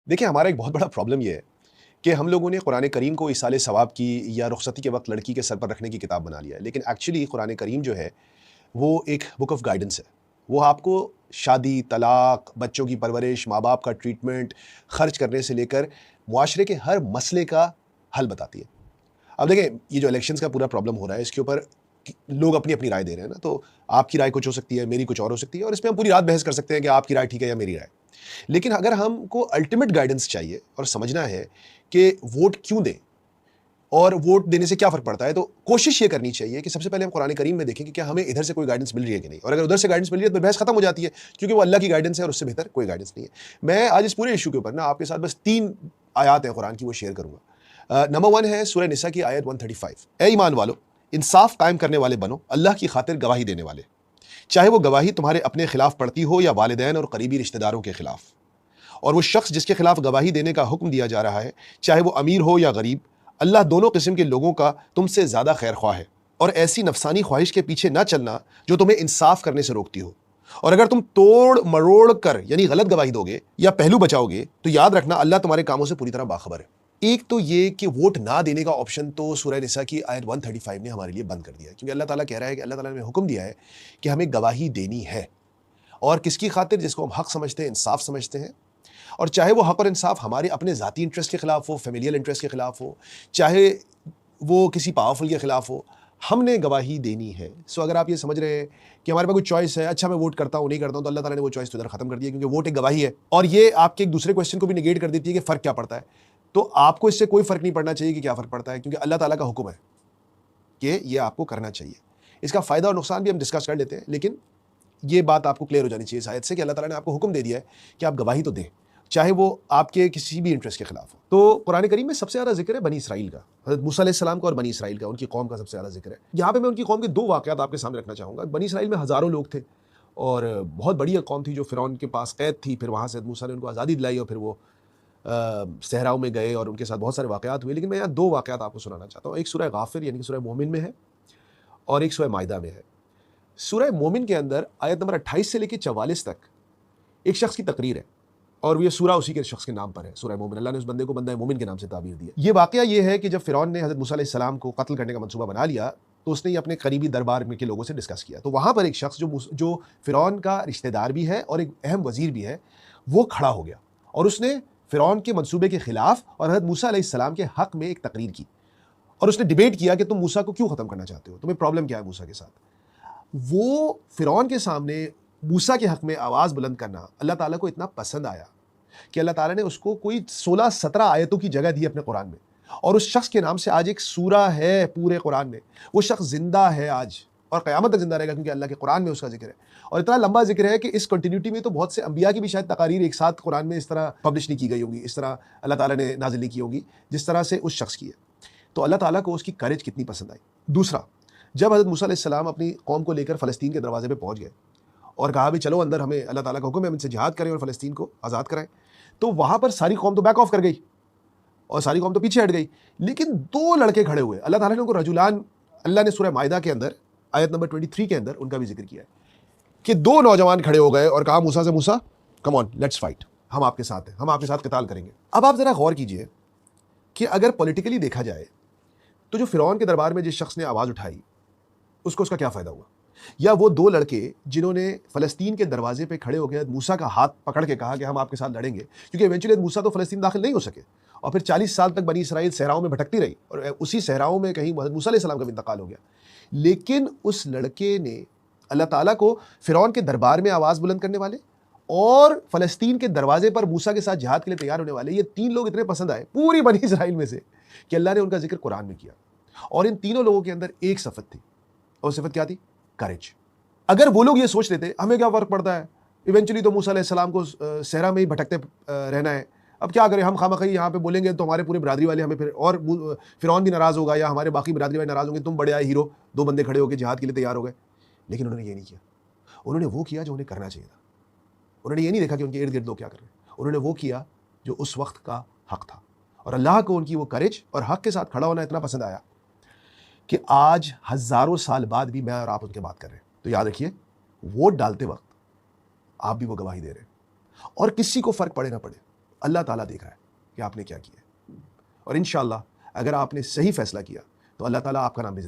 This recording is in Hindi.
देखिए, हमारा एक बहुत बड़ा प्रॉब्लम ये है कि हम लोगों ने कुरान करीम को इसाले सवाब की या रुखसती के वक़्त लड़की के सर पर रखने की किताब बना लिया है। लेकिन एक्चुअली कुरान करीम जो है, वो एक बुक ऑफ गाइडेंस है। वो आपको शादी, तलाक, बच्चों की परवरिश, माँ-बाप का ट्रीटमेंट, खर्च करने से लेकर मुआशरे के हर मसले का हल बताती है। अब देखें, ये जो इलेक्शंस का पूरा प्रॉब्लम हो रहा है, इसके ऊपर कि लोग अपनी-अपनी राय दे रहे हैं ना, तो आपकी राय कुछ हो सकती है, मेरी कुछ और हो सकती है और इसमें हम पूरी रात बहस कर सकते हैं कि आपकी राय ठीक है या मेरी राय। लेकिन अगर हमको अल्टीमेट गाइडेंस चाहिए और समझना है कि वोट क्यों दें और वोट देने से क्या फ़र्क पड़ता है, तो कोशिश ये करनी चाहिए कि सबसे पहले हम कुरान करीम में देखें कि क्या हमें इधर से कोई गाइडेंस मिल रही है कि नहीं, और अगर उधर से गाइडेंस मिल रही है तो बहस खत्म हो जाती है, क्योंकि वो अल्लाह की गाइडेंस है और उससे बेहतर कोई गाइडेंस नहीं है। मैं आज इस पूरे इश्यू के ऊपर ना आपके साथ बस 3 आयात हैं कुरान की, वो शेयर करूँगा। नंबर 1 है सूरह निसा की आयत 135। ऐ ईमान वालो, इंसाफ कायम करने वाले बनो, अल्लाह की खातिर गवाही देने वाले, चाहे वो गवाही तुम्हारे अपने खिलाफ पड़ती हो या वालिदैन और करीबी रिश्तेदारों के खिलाफ। और वो शख्स जिसके खिलाफ गवाही देने का हुक्म दिया जा रहा है, चाहे वो अमीर हो या गरीब, अल्लाह दोनों किस्म के लोगों का तुमसे ज़्यादा खैर ख्वाह है। और ऐसी नफसानी ख्वाहिश के पीछे ना चलना जो तुम्हें इंसाफ करने से रोकती हो। और अगर तुम तोड़ मरोड़ कर यानी गलत गवाही दोगे या पहलू बचाओगे, तो याद रखना अल्लाह तुम्हारे कामों से पूरी तरह बाखबर है। एक तो ये कि वोट ना देने का ऑप्शन तो सूरह निसा की आयत 135 ने हमारे लिए बंद कर दिया है, क्योंकि अल्लाह ताला कह रहा है कि अल्लाह ताला ने हुक्म दिया है कि हमें गवाही देनी है। और किसकी खातिर? जिसको हम हक समझते हैं, इंसाफ समझते हैं। और चाहे वो हक और इंसाफ हमारे अपने ज़ाती इंटरेस्ट के खिलाफ हो, फैमिलियल इंटरेस्ट के खिलाफ हो, चाहे वो किसी पावरफुल के खिलाफ हो, हमने गवाही देनी है। सो अगर आप ये समझ रहे हैं कि हमारे पास कोई चॉइस है, अच्छा मैं वोट करता हूँ, नहीं करता हूँ, तो अल्लाह ताला ने वो चॉइस तो इधर खत्म कर दिया, क्योंकि वोट एक गवाही है। और ये आपके एक दूसरे क्वेश्चन को भी निगेट कर देती है कि फ़र्क क्या पड़ता है। तो आपको इससे कोई फ़र्क नहीं पड़ना चाहिए कि क्या फ़र्क पड़ता है, क्योंकि अल्लाह ताला का हुक्म है कि ये आपको करना चाहिए। इसका फ़ायदा और नुकसान भी हम डिस्कस कर लेते हैं, लेकिन ये बात आपको क्लियर हो जानी चाहिए इस आयत से कि अल्लाह ताला ने आपको हुक्म दे दिया है कि आप गवाही तो दें, चाहे वो आपके किसी भी इंटरेस्ट के खिलाफ हो। तो कुरान करीम में सबसे ज़्यादा जिक्र है बनी इसराइल का, हज़रत मूसा अलैहिस्सलाम का और बनी इसराइल का, उनकी कौम का सबसे ज़्यादा जिक्र है। यहाँ पे मैं उनकी कौम के 2 वाक़यात आपके सामने रखना चाहूँगा। बनी इसराइल में हज़ारों लोग थे और बहुत बड़ी कौम थी जो फ़िरौन के पास कैद थी, फिर वहाँ से मूसा ने उनको आज़ादी दिलाई और फिर वो सहराओं में गए और उनके साथ बहुत सारे वाक़यात हुए। लेकिन मैं यहाँ 2 वाक़यात आपको सुनाना चाहता हूँ। एक सूरह गाफ़िर यानी कि सूरह मोमिन में है और एक सूरह माइदा में है। सूरह मोमिन के अंदर आयत नंबर 28 से लेकर 44 तक एक शख्स की तकरीर है और ये सूरा उसी के शख्स के नाम पर है, सूरह मोमिन। अल्लाह ने उस बंदे को बंदा मोमिन के नाम से ताबीर दी है। ये वाक़या ये है कि जब फ़िरौन ने हज़रत मूसा अलैहिस्सलाम को कत्ल करने का मंसूबा बना लिया, तो उसने ये अपने करीबी दरबार में के लोगों से डिस्कस किया। तो वहाँ पर एक शख्स जो फ़िरौन का रिश्तेदार भी है और एक अहम वज़ीर भी है, वो खड़ा हो गया और उसने फ़िरौन के मंसूबे के खिलाफ और हज़रत मूसा अलैहिस्सलाम के हक़ में एक तकरीर की और उसने डिबेट किया कि तुम मूसा को क्यों ख़त्म करना चाहते हो? तुम्हें प्रॉब्लम क्या है मूसा के साथ? वो फ़िरौन के सामने मूसा के हक़ में आवाज़ बुलंद करना अल्लाह ताला को इतना पसंद आया कि अल्लाह ताला ने उसको कोई 16-17 आयतों की जगह दी अपने कुरान में, और उस शख्स के नाम से आज एक सूरा है पूरे कुरान में। वो शख्स ज़िंदा है आज और क़यामत तक ज़िंदा रहेगा, क्योंकि अल्लाह के कुरान में उसका ज़िक्र है। और इतना लंबा ज़िक्र है कि इस कंटिन्यूटी में तो बहुत से अंबिया की भी शायद तकारीर एक साथ कुरान में इस तरह पब्लिश नहीं की गई होंगी, इस तरह अल्लाह ताला ने नाज़िल नहीं की होंगी, जिस तरह से उस शख्स की है। तो अल्लाह ताला को उसकी करेज कितनी पसंद आई। दूसरा, जब हज़रत मूसा अलैहिस्सलाम अपनी कौम को लेकर फ़लस्तीन के दरवाज़े पे पहुँच गए और कहा भी चलो अंदर, हमें अल्लाह ताला का हुक्म है, हम इनसे जिहाद करें और फ़लस्तीन को आज़ाद कराएँ, तो वहाँ पर सारी कौम तो बैक ऑफ कर गई और सारी कौम तो पीछे हट गई। लेकिन 2 लड़के खड़े हुए, अल्लाह ताला ने उनको रजुलान, अल्लाह ने सूरह माइदा के अंदर आयत नंबर 23 के अंदर उनका भी ज़िक्र किया है कि 2 नौजवान खड़े हो गए और कहा मूसा से, मूसा कम ऑन लेट्स फाइट, हम आपके साथ हैं, हम आपके साथ क़िताल करेंगे। अब आप ज़रा गौर कीजिए कि अगर पॉलिटिकली देखा जाए तो जो फ़िरौन के दरबार में जिस शख्स ने आवाज़ उठाई, उसको उसका क्या फ़ायदा हुआ? या वो 2 लड़के जिन्होंने फ़लस्तीन के दरवाजे पे खड़े होकर मूसा का हाथ पकड़ के कहा कि हम आपके साथ लड़ेंगे, क्योंकि इवेंचुअली मूसा तो फ़लस्तीन दाखिल नहीं हो सके और फिर 40 साल तक बनी इसराइल सहराओं में भटकती रही और उसी सहराओं में कहीं हज़रत मूसा अलैहिस्सलाम का भी इंतकाल हो गया। लेकिन उस लड़के ने अल्लाह ताला को फ़िरौन के दरबार में आवाज़ बुलंद करने वाले और फ़लस्तीन के दरवाजे पर मूसा के साथ जिहाद के लिए तैयार होने वाले, ये 3 लोग इतने पसंद आए पूरी बनी इसराइल में से कि अल्लाह ने उनका ज़िक्र कुरान में किया। और इन तीनों लोगों के अंदर एक सिफत थी, और सिफत क्या थी? करेज। अगर वो लोग ये सोच लेते हमें क्या फ़र्क पड़ता है, इवेंचुअली तो मूसा अलैहिस्सलाम को सहरा में ही भटकते रहना है, अब क्या करें, हम खामखी यहाँ पे बोलेंगे तो हमारे पूरी बिरादरी वाले हमें फिर और फ़िरौन भी नाराज़ होगा या हमारे बाकी बिरादरी वाले नाराज़ होंगे, तुम बड़े आए हीरो, 2 बंदे खड़े होकर जिहाद के लिए तैयार हो गए। लेकिन उन्होंने ये नहीं किया, उन्होंने वो किया जो उन्हें करना चाहिए था। उन्होंने ये नहीं देखा कि उनके इर्द गिर्द लोग क्या कर रहे हैं, उन्होंने वो किया जो उस वक्त का हक़ था। और अल्लाह को उनकी वो करेज और हक़ के साथ खड़ा होना इतना पसंद आया कि आज हज़ारों साल बाद भी मैं और आप उनके बात कर रहे हैं। तो याद रखिए, वोट डालते वक्त आप भी वो गवाही दे रहे हैं और किसी को फ़र्क पड़े ना पड़े, अल्लाह ताला देख रहा है कि आपने क्या किया है। और इंशाअल्लाह अगर आपने सही फैसला किया तो अल्लाह ताला आपका नाम भी